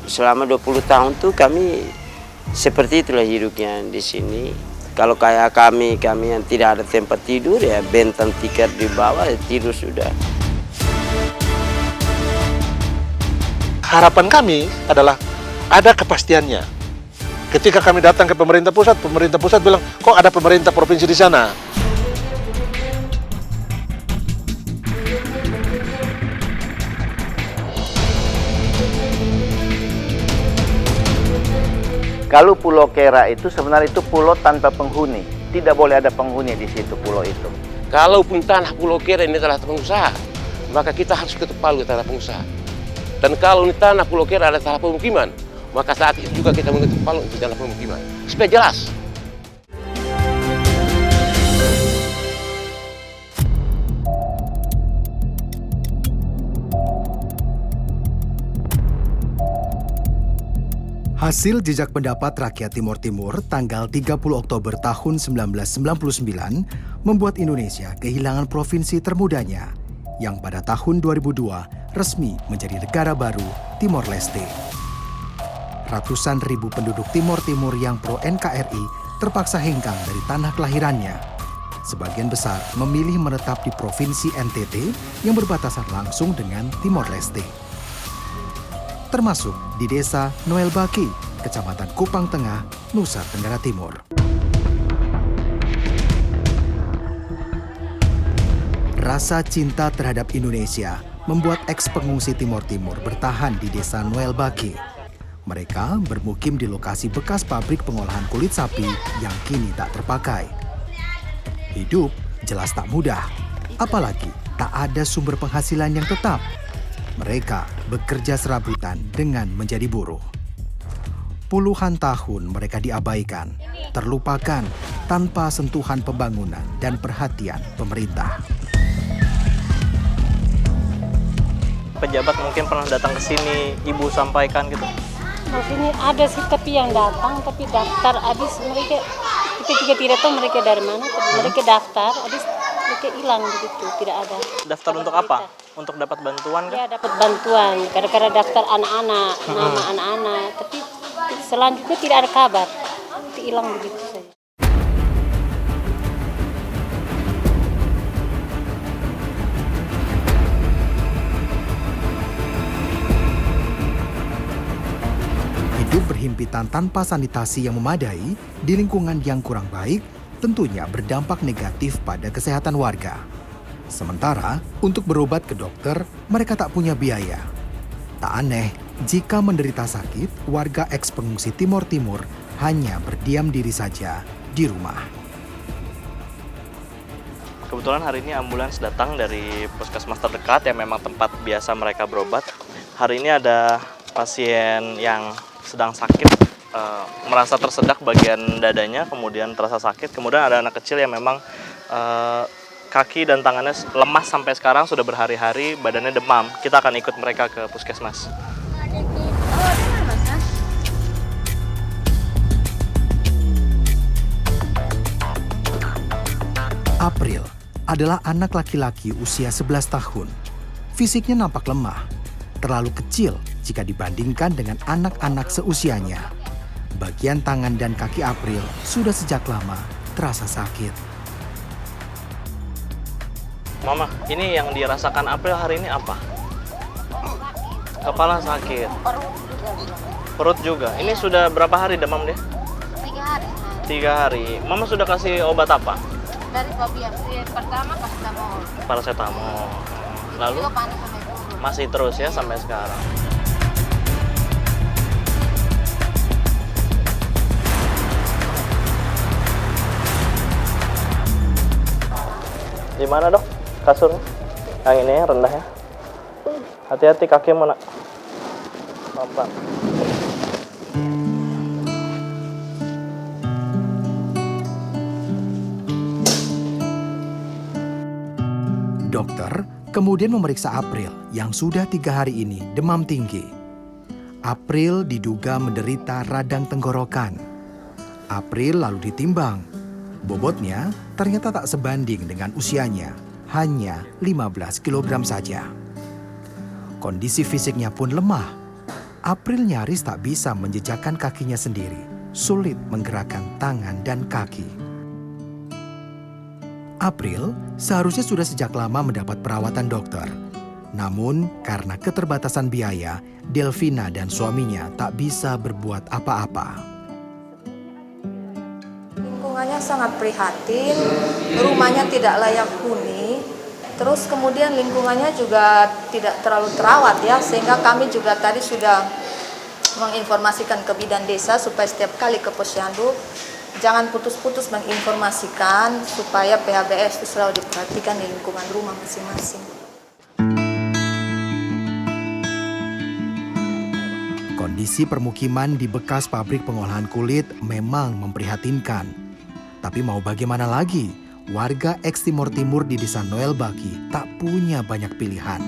selama 20 tahun tuh kami seperti itulah hidupnya di sini. Kalau kayak kami yang tidak ada tempat tidur ya bentang tikar di bawah ya tidur sudah. Harapan kami adalah ada kepastiannya. Ketika kami datang ke pemerintah pusat bilang, kok ada pemerintah provinsi di sana? Kalau Pulau Kera itu sebenarnya itu pulau tanpa penghuni. Tidak boleh ada penghuni di situ pulau itu. Kalaupun tanah Pulau Kera ini adalah pengusaha, maka kita harus ketuk palu ke tanah pengusaha. Dan kalau ini tanah Pulau Kera adalah tanah pemukiman, maka saat itu juga kita mengetuk palu untuk tanah pemukiman. Supaya jelas. Hasil jejak pendapat rakyat Timor Timur tanggal 30 Oktober tahun 1999 membuat Indonesia kehilangan provinsi termudanya yang pada tahun 2002 resmi menjadi negara baru Timor Leste. Ratusan ribu penduduk Timor Timur yang pro NKRI terpaksa hengkang dari tanah kelahirannya. Sebagian besar memilih menetap di Provinsi NTT yang berbatasan langsung dengan Timor Leste. Termasuk di desa Noel Baki, Kecamatan Kupang Tengah, Nusa Tenggara Timur. Rasa cinta terhadap Indonesia membuat eks-pengungsi Timor Timur bertahan di desa Noel Baki. Mereka bermukim di lokasi bekas pabrik pengolahan kulit sapi yang kini tak terpakai. Hidup jelas tak mudah, apalagi tak ada sumber penghasilan yang tetap. Mereka bekerja serabutan dengan menjadi buruh. Puluhan tahun mereka diabaikan, terlupakan tanpa sentuhan pembangunan dan perhatian pemerintah. Pejabat mungkin pernah datang ke sini, ibu sampaikan gitu. Di sini ada sih tapi yang datang, tapi daftar habis mereka kita juga tidak tahu mereka dari mana, tapi mereka daftar habis mereka hilang begitu, tidak ada. Daftar untuk apa? Untuk dapat bantuan kan? Ya dapat bantuan, kadang-kadang daftar anak-anak, nama anak-anak, tapi selanjutnya tidak ada kabar, itu hilang begitu saja. Hidup berhimpitan tanpa sanitasi yang memadai di lingkungan yang kurang baik tentunya berdampak negatif pada kesehatan warga. Sementara untuk berobat ke dokter, mereka tak punya biaya. Tak aneh jika menderita sakit, warga eks-pengungsi Timor Timur hanya berdiam diri saja di rumah. Kebetulan hari ini ambulans datang dari puskesmas terdekat yang memang tempat biasa mereka berobat. Hari ini ada pasien yang sedang sakit, merasa tersedak bagian dadanya, kemudian terasa sakit. Kemudian ada anak kecil yang memang kaki dan tangannya lemas sampai sekarang, sudah berhari-hari, badannya demam. Kita akan ikut mereka ke puskesmas. April adalah anak laki-laki usia 11 tahun. Fisiknya nampak lemah, terlalu kecil jika dibandingkan dengan anak-anak seusianya. Bagian tangan dan kaki April sudah sejak lama terasa sakit. Mama, ini yang dirasakan April hari ini apa? Kepala sakit. Perut juga. Ini sudah berapa hari demam dia? 3 hari. 3 hari. Mama sudah kasih obat apa? Dari babi yang pertama paracetamol. Paracetamol. Lalu masih terus ya sampai sekarang. Gimana dok? Kasurnya? Yang ini ya, rendah ya? Hati-hati kaki mana? Pelan-pelan. Dokter kemudian memeriksa April yang sudah 3 hari ini demam tinggi. April diduga menderita radang tenggorokan. April lalu ditimbang. Bobotnya ternyata tak sebanding dengan usianya, hanya 15 kg saja. Kondisi fisiknya pun lemah. April nyaris tak bisa menjejakkan kakinya sendiri, sulit menggerakkan tangan dan kaki. April seharusnya sudah sejak lama mendapat perawatan dokter. Namun karena keterbatasan biaya, Delvina dan suaminya tak bisa berbuat apa-apa. Lingkungannya sangat prihatin, rumahnya tidak layak huni, terus kemudian lingkungannya juga tidak terlalu terawat ya, sehingga kami juga tadi sudah menginformasikan ke bidan desa supaya setiap kali ke posyandu jangan putus-putus menginformasikan supaya PHBS itu selalu diperhatikan di lingkungan rumah masing-masing. Kondisi permukiman di bekas pabrik pengolahan kulit memang memprihatinkan. Tapi mau bagaimana lagi? Warga eks Timor Timur di Desa Noel Baki tak punya banyak pilihan.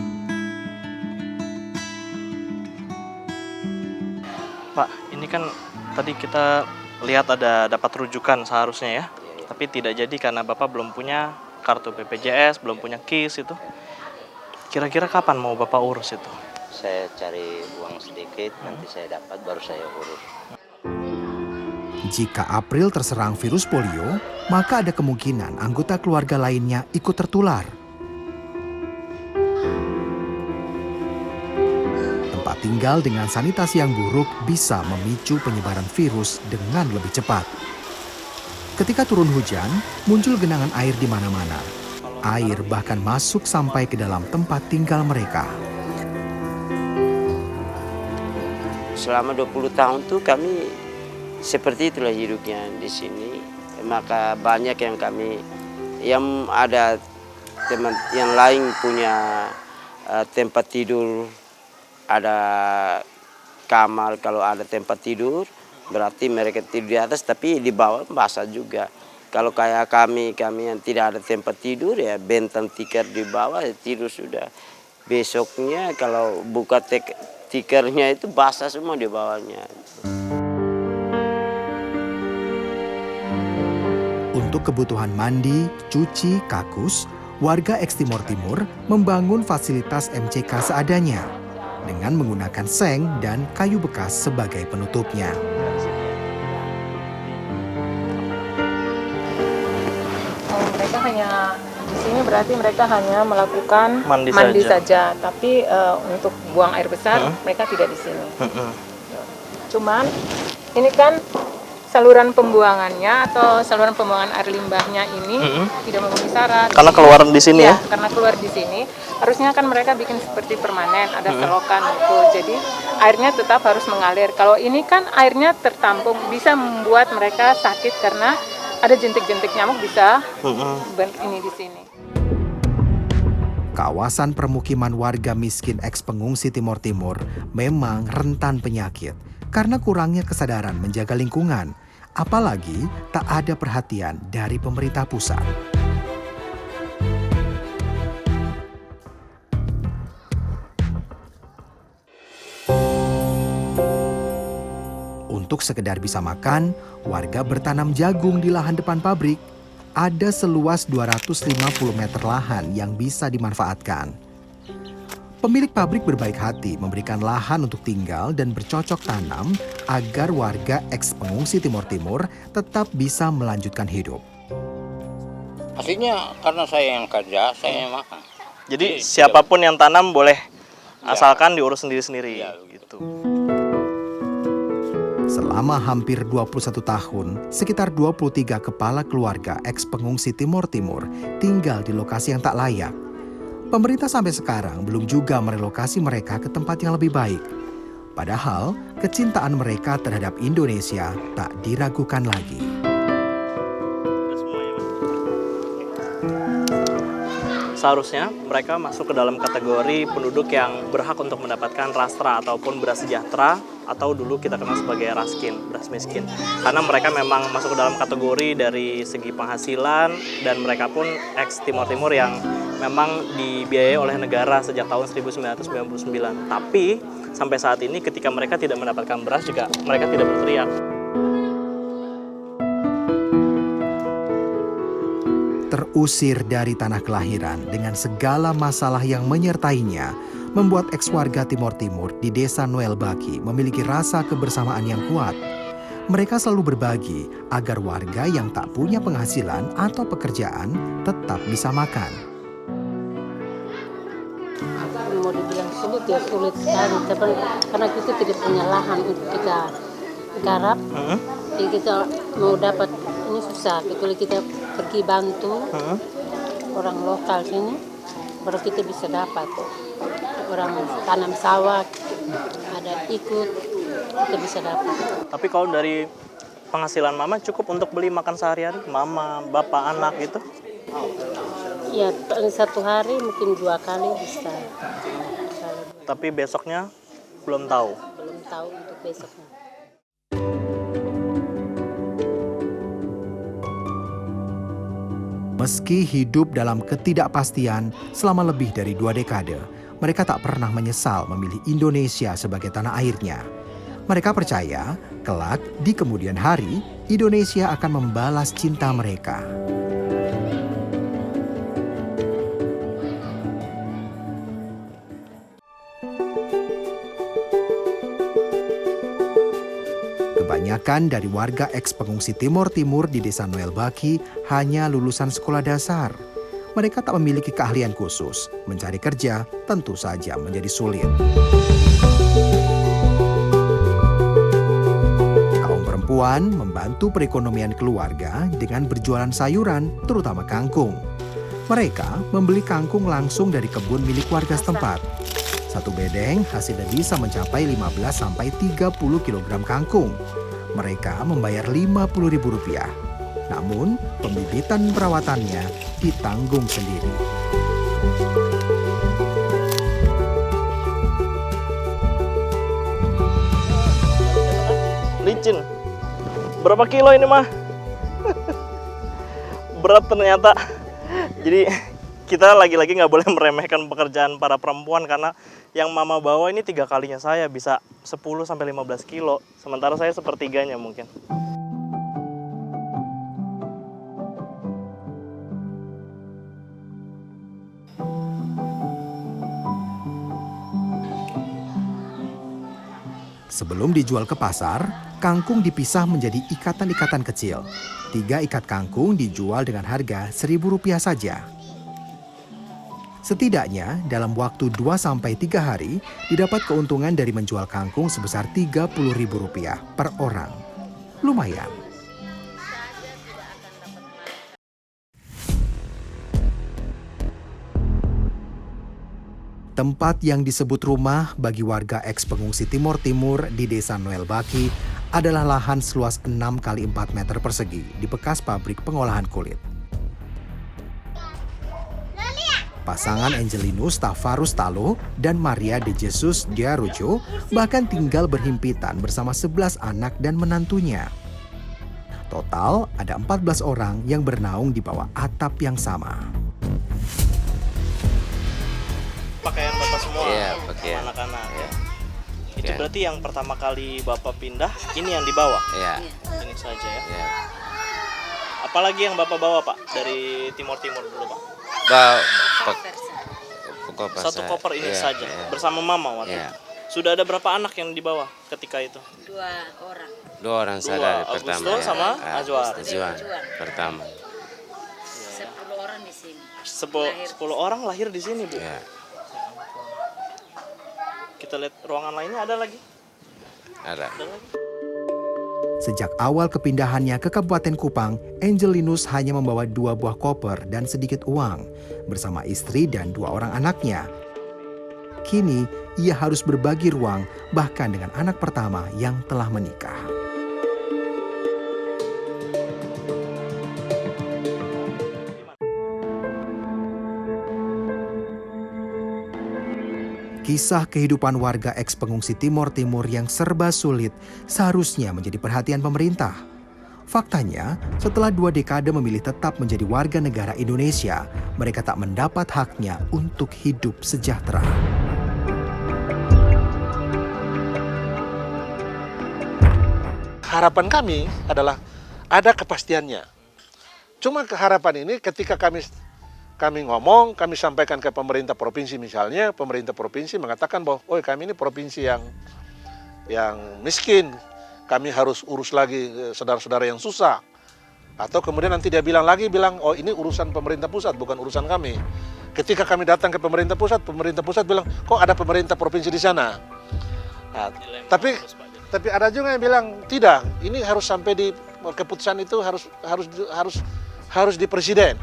Pak, ini kan tadi kita lihat ada dapat rujukan seharusnya ya. Tapi tidak jadi karena Bapak belum punya kartu BPJS, belum punya KIS itu. Kira-kira kapan mau Bapak urus itu? Saya cari uang sedikit, nanti saya dapat baru saya urus. Jika April terserang virus polio, maka ada kemungkinan anggota keluarga lainnya ikut tertular. Tempat tinggal dengan sanitasi yang buruk bisa memicu penyebaran virus dengan lebih cepat. Ketika turun hujan, muncul genangan air di mana-mana. Air bahkan masuk sampai ke dalam tempat tinggal mereka. Selama 20 tahun tuh kami seperti itulah hidupnya di sini. Maka banyak yang ada teman yang lain punya tempat tidur, ada kamar. Kalau ada tempat tidur berarti mereka tidur di atas, tapi di bawah basah juga. Kalau kayak kami yang tidak ada tempat tidur ya bentang tikar di bawah ya tidur sudah. Besoknya kalau buka tikernya itu basah semua di bawahnya. Untuk kebutuhan mandi, cuci, kakus, warga eks Timor Timur membangun fasilitas MCK seadanya dengan menggunakan seng dan kayu bekas sebagai penutupnya. Mereka hanya di sini berarti mereka hanya melakukan Mandi saja, tapi untuk buang air besar mereka tidak di sini. Cuman ini kan saluran pembuangannya atau saluran pembuangan air limbahnya ini tidak memenuhi syarat. Karena keluar di sini ya? Karena keluar di sini. Harusnya kan mereka bikin seperti permanen, ada selokan gitu. Jadi airnya tetap harus mengalir. Kalau ini kan airnya tertampung, bisa membuat mereka sakit karena ada jentik-jentik nyamuk bisa ini di sini. Kawasan permukiman warga miskin eks pengungsi Timor Timur memang rentan penyakit karena kurangnya kesadaran menjaga lingkungan, apalagi tak ada perhatian dari pemerintah pusat. Untuk sekedar bisa makan, warga bertanam jagung di lahan depan pabrik. Ada seluas 250 meter lahan yang bisa dimanfaatkan. Pemilik pabrik berbaik hati memberikan lahan untuk tinggal dan bercocok tanam agar warga eks pengungsi Timor Timur tetap bisa melanjutkan hidup. Aslinya karena saya yang kerja, saya yang makan. Jadi siapapun yang tanam boleh, asalkan diurus sendiri-sendiri gitu. Selama hampir 21 tahun, sekitar 23 kepala keluarga eks pengungsi Timor Timur tinggal di lokasi yang tak layak. Pemerintah sampai sekarang belum juga merelokasi mereka ke tempat yang lebih baik. Padahal, kecintaan mereka terhadap Indonesia tak diragukan lagi. Seharusnya mereka masuk ke dalam kategori penduduk yang berhak untuk mendapatkan rastra ataupun beras sejahtera, atau dulu kita kenal sebagai raskin, beras miskin. Karena mereka memang masuk ke dalam kategori dari segi penghasilan, dan mereka pun eks Timor Timur yang memang dibiayai oleh negara sejak tahun 1999. Tapi sampai saat ini ketika mereka tidak mendapatkan beras juga mereka tidak berteriak. Terusir dari tanah kelahiran dengan segala masalah yang menyertainya, membuat ex-warga Timor Timur di Desa Noel Baki memiliki rasa kebersamaan yang kuat. Mereka selalu berbagi agar warga yang tak punya penghasilan atau pekerjaan tetap bisa makan. Mau dibilang sulit ya sulit sekali, tapi karena kita tidak punya lahan untuk kita garap, jadi kita mau dapat ini susah. Kecuali kita pergi bantu orang lokal sini, baru kita bisa dapat. Orang tanam sawah, ada ikut, kita bisa dapat. Tapi kalau dari penghasilan mama cukup untuk beli makan sehari-hari? Mama, bapak, anak gitu? Ya, satu hari mungkin 2 kali bisa. Tapi besoknya belum tahu? Belum tahu untuk besoknya. Meski hidup dalam ketidakpastian selama lebih dari 2 dekade, mereka tak pernah menyesal memilih Indonesia sebagai tanah airnya. Mereka percaya, kelak di kemudian hari, Indonesia akan membalas cinta mereka. Kebanyakan dari warga eks-pengungsi Timor Timur di Desa Noel Baki hanya lulusan sekolah dasar. Mereka tak memiliki keahlian khusus. Mencari kerja tentu saja menjadi sulit. Kaum perempuan membantu perekonomian keluarga dengan berjualan sayuran, terutama kangkung. Mereka membeli kangkung langsung dari kebun milik warga setempat. Satu bedeng hasilnya bisa mencapai 15-30 kg kangkung. Mereka membayar Rp50.000. Namun, pembibitan dan perawatannya ditanggung sendiri. Licin. Berapa kilo ini, mah? Berat ternyata. Jadi kita lagi-lagi nggak boleh meremehkan pekerjaan para perempuan, karena yang mama bawa ini 3 kalinya saya, bisa 10-15 kilo. Sementara saya sepertiganya mungkin. Sebelum dijual ke pasar, kangkung dipisah menjadi ikatan-ikatan kecil. 3 ikat kangkung dijual dengan harga Rp1.000 saja. Setidaknya dalam waktu 2-3 hari didapat keuntungan dari menjual kangkung sebesar Rp30.000 per orang. Lumayan. Tempat yang disebut rumah bagi warga eks-pengungsi Timor Timur di Desa Noel Baki adalah lahan seluas 6 x 4 meter persegi di bekas pabrik pengolahan kulit. Pasangan Angelinus Tavarus Talo dan Maria de Jesus Diarujo bahkan tinggal berhimpitan bersama 11 anak dan menantunya. Total ada 14 orang yang bernaung di bawah atap yang sama. Pakaian bapak semua, Iya, pakaian. anak-anak. Iya. Itu Iya. berarti yang pertama kali bapak pindah, ini yang dibawa? Iya. Ini saja ya. Iya. Apalagi yang bapak bawa, Pak, dari Timur-Timur dulu, Pak? Koper Satu koper ini iya, saja, iya. bersama mama waktu Iya. itu. Sudah ada berapa anak yang dibawa ketika itu? 2 orang. 2 orang saudara Augusto pertama. ya. sama Azwar. Azwar pertama. 10 orang di sini. 10 orang lahir di sini, Bu. Ya, Kita lihat ruangan lainnya, ada lagi? ada. Ada lagi. Sejak awal kepindahannya ke Kabupaten Kupang, Angelinus hanya membawa 2 buah koper dan sedikit uang bersama istri dan 2 orang anaknya. Kini, ia harus berbagi ruang bahkan dengan anak pertama yang telah menikah. Kisah kehidupan warga eks-pengungsi Timor Timur yang serba sulit seharusnya menjadi perhatian pemerintah. Faktanya, setelah 2 dekade memilih tetap menjadi warga negara Indonesia, mereka tak mendapat haknya untuk hidup sejahtera. Harapan kami adalah ada kepastiannya. Cuma harapan ini ketika kami kami ngomong, kami sampaikan ke pemerintah provinsi misalnya, pemerintah provinsi mengatakan bahwa, oh kami ini provinsi yang miskin, kami harus urus lagi saudara-saudara yang susah. Atau kemudian nanti dia bilang, oh ini urusan pemerintah pusat, bukan urusan kami. Ketika kami datang ke pemerintah pusat bilang, kok ada pemerintah provinsi di sana? Nah, tapi ada juga yang bilang tidak, ini harus sampai di keputusan itu harus di presiden.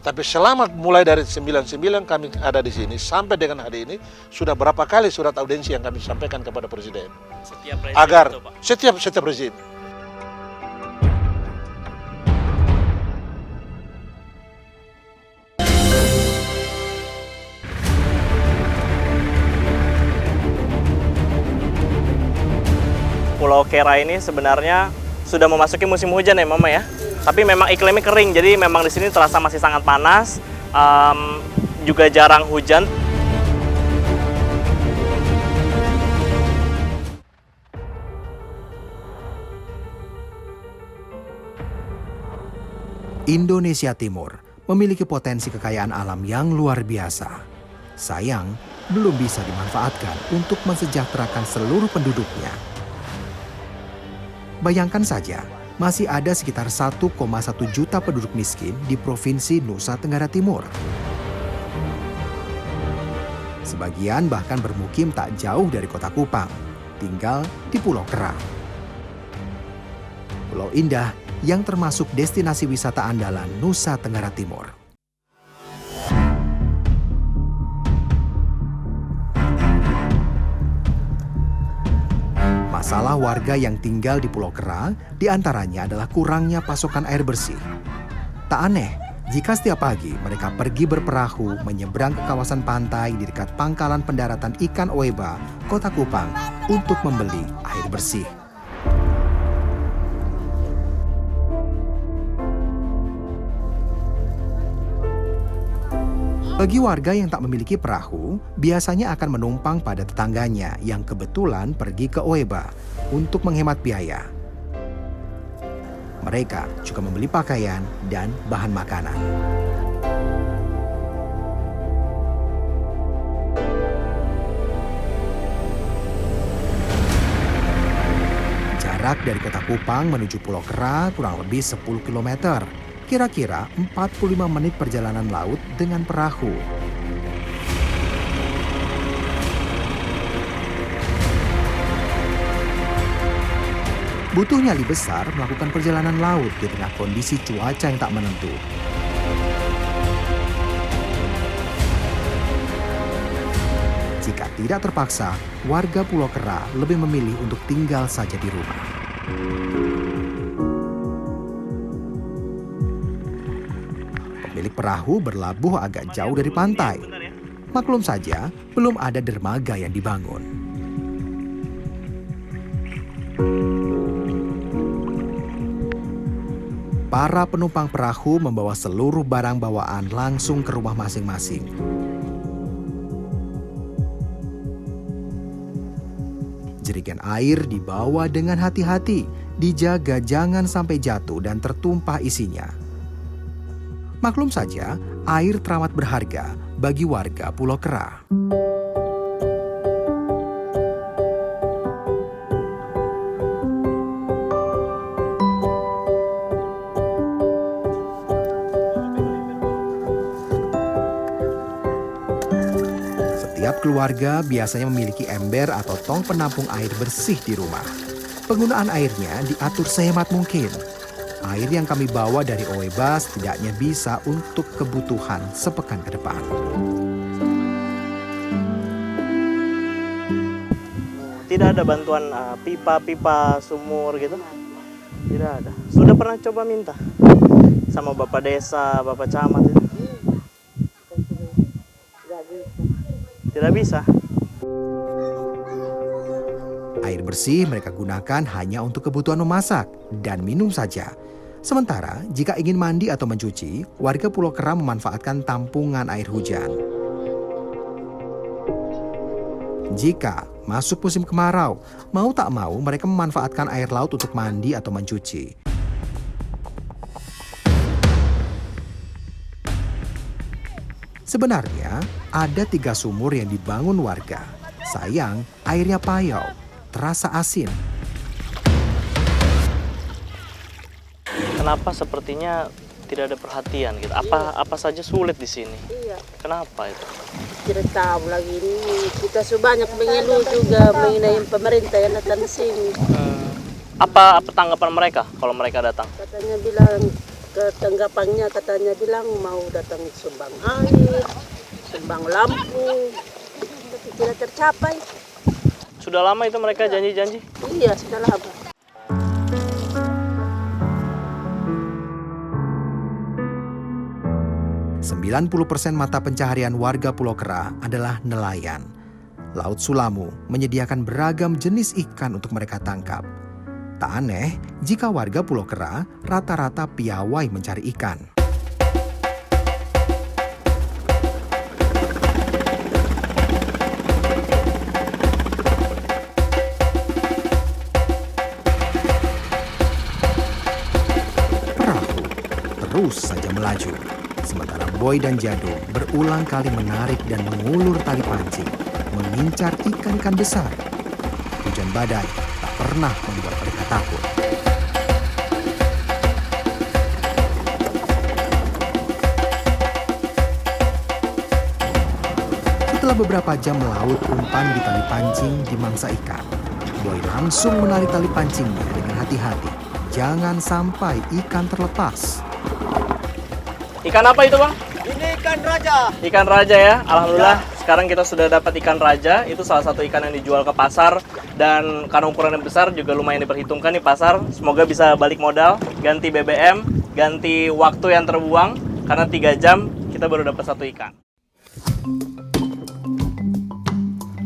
Tapi selama mulai dari 99 kami ada di sini sampai dengan hari ini sudah berapa kali surat audiensi yang kami sampaikan kepada presiden. Setiap rezim agar itu, Pak? Setiap rezim. Pulau Kera ini sebenarnya sudah memasuki musim hujan ya Mama ya. Tapi memang iklimnya kering, jadi memang di sini terasa masih sangat panas, juga jarang hujan. Indonesia Timur memiliki potensi kekayaan alam yang luar biasa. Sayang, belum bisa dimanfaatkan untuk mensejahterakan seluruh penduduknya. Bayangkan saja, masih ada sekitar 1,1 juta penduduk miskin di Provinsi Nusa Tenggara Timur. Sebagian bahkan bermukim tak jauh dari kota Kupang, tinggal di Pulau Kera. Pulau indah yang termasuk destinasi wisata andalan Nusa Tenggara Timur. Masalah warga yang tinggal di Pulau Kera diantaranya adalah kurangnya pasokan air bersih. Tak aneh jika setiap pagi mereka pergi berperahu menyeberang ke kawasan pantai di dekat pangkalan pendaratan ikan Oeba, Kota Kupang, untuk membeli air bersih. Bagi warga yang tak memiliki perahu, biasanya akan menumpang pada tetangganya yang kebetulan pergi ke Oeba untuk menghemat biaya. Mereka juga membeli pakaian dan bahan makanan. Jarak dari kota Kupang menuju Pulau Kera kurang lebih 10 km. Kira-kira 45 menit perjalanan laut dengan perahu. Butuh nyali besar melakukan perjalanan laut di tengah kondisi cuaca yang tak menentu. Jika tidak terpaksa, warga Pulau Kera lebih memilih untuk tinggal saja di rumah. Pemilik perahu berlabuh agak jauh dari pantai. Maklum saja, belum ada dermaga yang dibangun. Para penumpang perahu membawa seluruh barang bawaan langsung ke rumah masing-masing. Jerigen air dibawa dengan hati-hati, dijaga jangan sampai jatuh dan tertumpah isinya. Maklum saja, air teramat berharga bagi warga Pulau Kera. Setiap keluarga biasanya memiliki ember atau tong penampung air bersih di rumah. Penggunaan airnya diatur sehemat mungkin. Air yang kami bawa dari Oeba setidaknya bisa untuk kebutuhan sepekan ke depan. Tidak ada bantuan pipa-pipa sumur gitu? Tidak ada. Sudah pernah coba minta sama Bapak Desa, Bapak Camat itu? Tidak bisa. Air bersih mereka gunakan hanya untuk kebutuhan memasak dan minum saja. Sementara jika ingin mandi atau mencuci, warga Pulau Kera memanfaatkan tampungan air hujan. Jika masuk musim kemarau, mau tak mau mereka memanfaatkan air laut untuk mandi atau mencuci. Sebenarnya ada 3 sumur yang dibangun warga. Sayang, airnya payau, terasa asin. Kenapa sepertinya tidak ada perhatian gitu? Apa saja sulit di sini? Iya. Kenapa itu? Tidak tahu lagi ini. Kita banyak mengeluh juga mengenai pemerintah yang datang ke sini. Apa tanggapan mereka kalau mereka datang? Katanya bilang mau datang sumbang air, sumbang lampu, tapi tidak tercapai. Sudah lama itu mereka janji-janji? Iya, sudah lama. % mata pencaharian warga Pulau Kera adalah nelayan. Laut Sulamu menyediakan beragam jenis ikan untuk mereka tangkap. Tak aneh jika warga Pulau Kera rata-rata piawai mencari ikan. Perahu terus saja melaju. Sementara Boy dan Jadung berulang kali menarik dan mengulur tali pancing, mengincar ikan-ikan besar. Hujan badai tak pernah membuat mereka takut. Setelah beberapa jam melaut umpan di tali pancing di mangsa ikan, Boy langsung menarik tali pancingnya dengan hati-hati. Jangan sampai ikan terlepas. Ikan apa itu, Bang? Ini ikan raja. Ikan raja ya, alhamdulillah. Sekarang kita sudah dapat ikan raja. Itu salah satu ikan yang dijual ke pasar. Dan karena ukurannya besar juga lumayan diperhitungkan di pasar. Semoga bisa balik modal, ganti BBM, ganti waktu yang terbuang. Karena 3 jam kita baru dapat 1 ikan.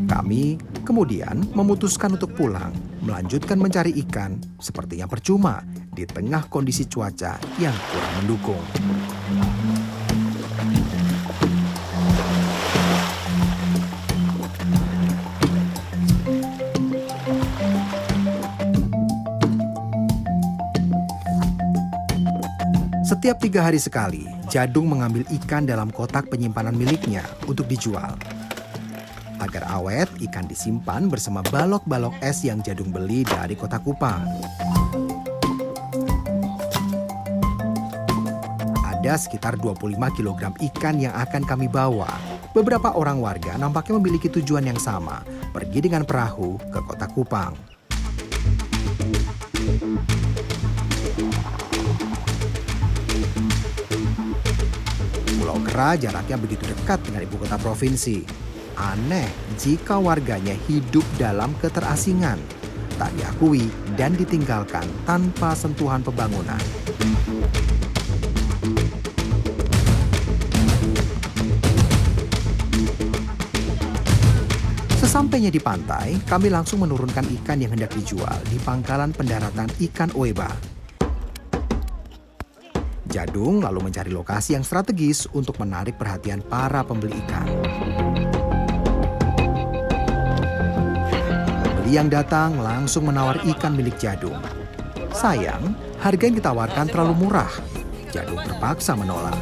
Kami kemudian memutuskan untuk pulang, melanjutkan mencari ikan, sepertinya percuma di tengah kondisi cuaca yang kurang mendukung. Setiap 3 hari sekali, Jadung mengambil ikan dalam kotak penyimpanan miliknya untuk dijual. Agar awet, ikan disimpan bersama balok-balok es yang Jadung beli dari Kota Kupang. Ada sekitar 25 kg ikan yang akan kami bawa. Beberapa orang warga nampaknya memiliki tujuan yang sama, pergi dengan perahu ke Kota Kupang. Pulau Kera jaraknya begitu dekat dengan ibu kota provinsi. Aneh jika warganya hidup dalam keterasingan, tak diakui dan ditinggalkan tanpa sentuhan pembangunan. Sesampainya di pantai, kami langsung menurunkan ikan yang hendak dijual di pangkalan pendaratan ikan Oeba. Jadung lalu mencari lokasi yang strategis untuk menarik perhatian para pembeli ikan. Pembeli yang datang langsung menawar ikan milik Jadung. Sayang, harga yang ditawarkan terlalu murah. Jadung terpaksa menolak.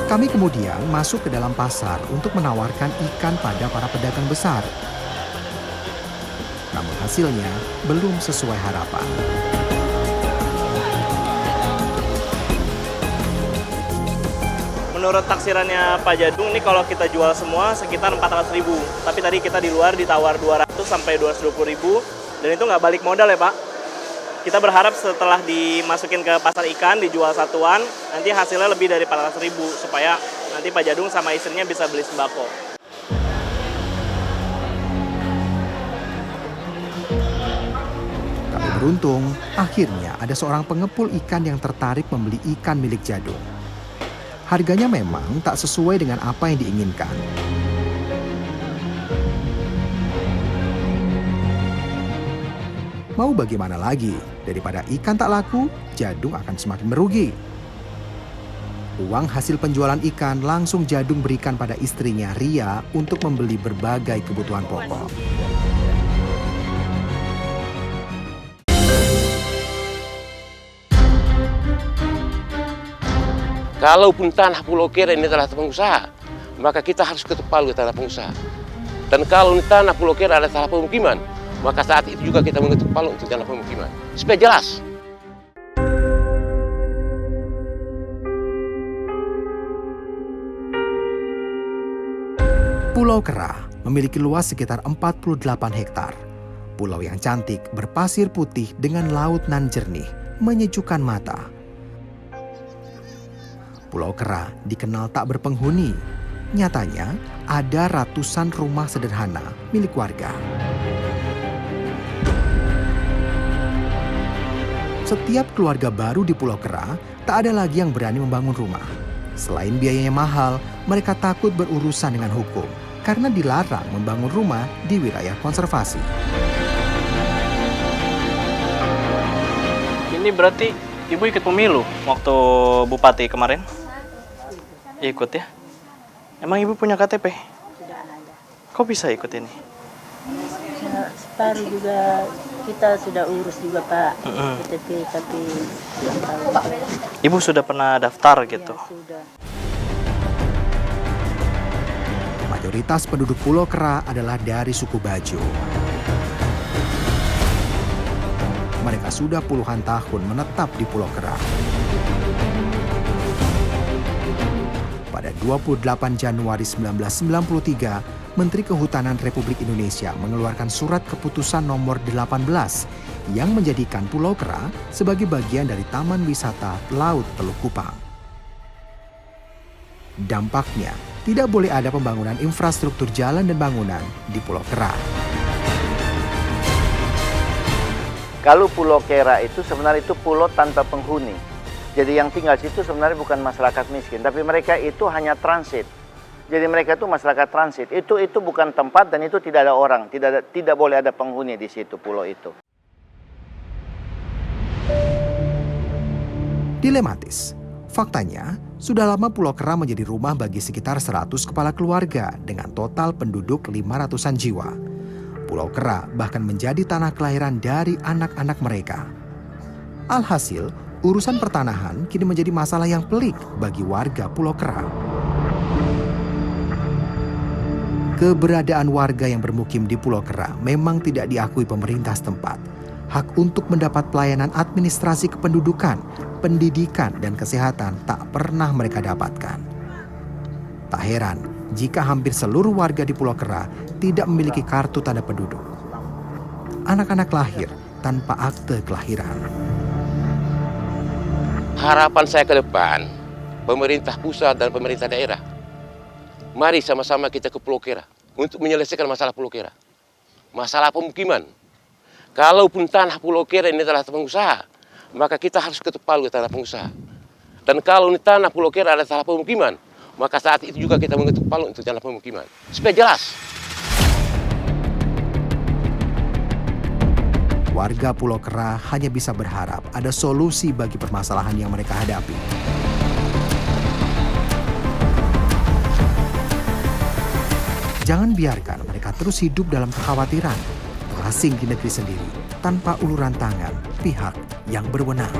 Kami kemudian masuk ke dalam pasar untuk menawarkan ikan pada para pedagang besar. Namun hasilnya belum sesuai harapan. Menurut taksirannya Pak Jadung ini kalau kita jual semua sekitar 400.000. Tapi tadi kita di luar ditawar 200 sampai 220.000 dan itu nggak balik modal ya Pak. Kita berharap setelah dimasukin ke pasar ikan dijual satuan nanti hasilnya lebih dari 400.000 supaya nanti Pak Jadung sama istrinya bisa beli sembako. Beruntung, akhirnya ada seorang pengepul ikan yang tertarik membeli ikan milik Jadung. Harganya memang tak sesuai dengan apa yang diinginkan. Mau bagaimana lagi? Daripada ikan tak laku, Jadung akan semakin merugi. Uang hasil penjualan ikan langsung Jadung berikan pada istrinya Ria untuk membeli berbagai kebutuhan pokok. Kalaupun tanah Pulau Kera ini adalah pengusaha, maka kita harus ketuk palu tanah pengusaha. Dan kalau tanah Pulau Kera adalah tanah pemukiman, maka saat itu juga kita mengetuk palu untuk tanah pemukiman. Supaya jelas. Pulau Kera memiliki luas sekitar 48 hektar. Pulau yang cantik berpasir putih dengan laut nan jernih, menyejukkan mata. Pulau Kera dikenal tak berpenghuni. Nyatanya, ada ratusan rumah sederhana milik warga. Setiap keluarga baru di Pulau Kera, tak ada lagi yang berani membangun rumah. Selain biayanya mahal, mereka takut berurusan dengan hukum karena dilarang membangun rumah di wilayah konservasi. Ini berarti Ibu ikut pemilu waktu Bupati kemarin? Ikut ya? Emang Ibu punya KTP? Tidak ada. Kok bisa ikut ini? Separuh juga kita sudah urus juga Pak KTP, tapi belum tahu. Ibu sudah pernah daftar gitu? Ya, sudah. Mayoritas penduduk Pulau Kera adalah dari suku Bajo. Mereka sudah puluhan tahun menetap di Pulau Kera. Pada 28 Januari 1993, Menteri Kehutanan Republik Indonesia mengeluarkan surat keputusan nomor 18 yang menjadikan Pulau Kera sebagai bagian dari Taman Wisata Laut Teluk Kupang. Dampaknya, tidak boleh ada pembangunan infrastruktur jalan dan bangunan di Pulau Kera. Kalau Pulau Kera itu sebenarnya itu pulau tanpa penghuni. Jadi yang tinggal situ sebenarnya bukan masyarakat miskin, tapi mereka itu hanya transit. Jadi mereka itu masyarakat transit. Itu bukan tempat dan itu tidak ada orang, tidak boleh ada penghuni di situ pulau itu. Dilematis. Faktanya, sudah lama Pulau Kera menjadi rumah bagi sekitar 100 kepala keluarga dengan total penduduk 500-an jiwa. Pulau Kera bahkan menjadi tanah kelahiran dari anak-anak mereka. Alhasil, urusan pertanahan kini menjadi masalah yang pelik bagi warga Pulau Kera. Keberadaan warga yang bermukim di Pulau Kera memang tidak diakui pemerintah setempat. Hak untuk mendapat pelayanan administrasi kependudukan, pendidikan, dan kesehatan tak pernah mereka dapatkan. Tak heran jika hampir seluruh warga di Pulau Kera tidak memiliki kartu tanda penduduk. Anak-anak lahir tanpa akte kelahiran. Harapan saya ke depan, pemerintah pusat dan pemerintah daerah, mari sama-sama kita ke Pulau Kera untuk menyelesaikan masalah Pulau Kera. Masalah pemukiman. Kalaupun tanah Pulau Kera ini adalah pengusaha, maka kita harus ketuk palu tanah pengusaha. Dan kalau tanah Pulau Kera adalah tanah pemukiman, maka saat itu juga kita mengetuk palu untuk tanah pemukiman. Supaya jelas. Warga Pulau Kera hanya bisa berharap ada solusi bagi permasalahan yang mereka hadapi. Jangan biarkan mereka terus hidup dalam kekhawatiran, terasing di negeri sendiri, tanpa uluran tangan pihak yang berwenang.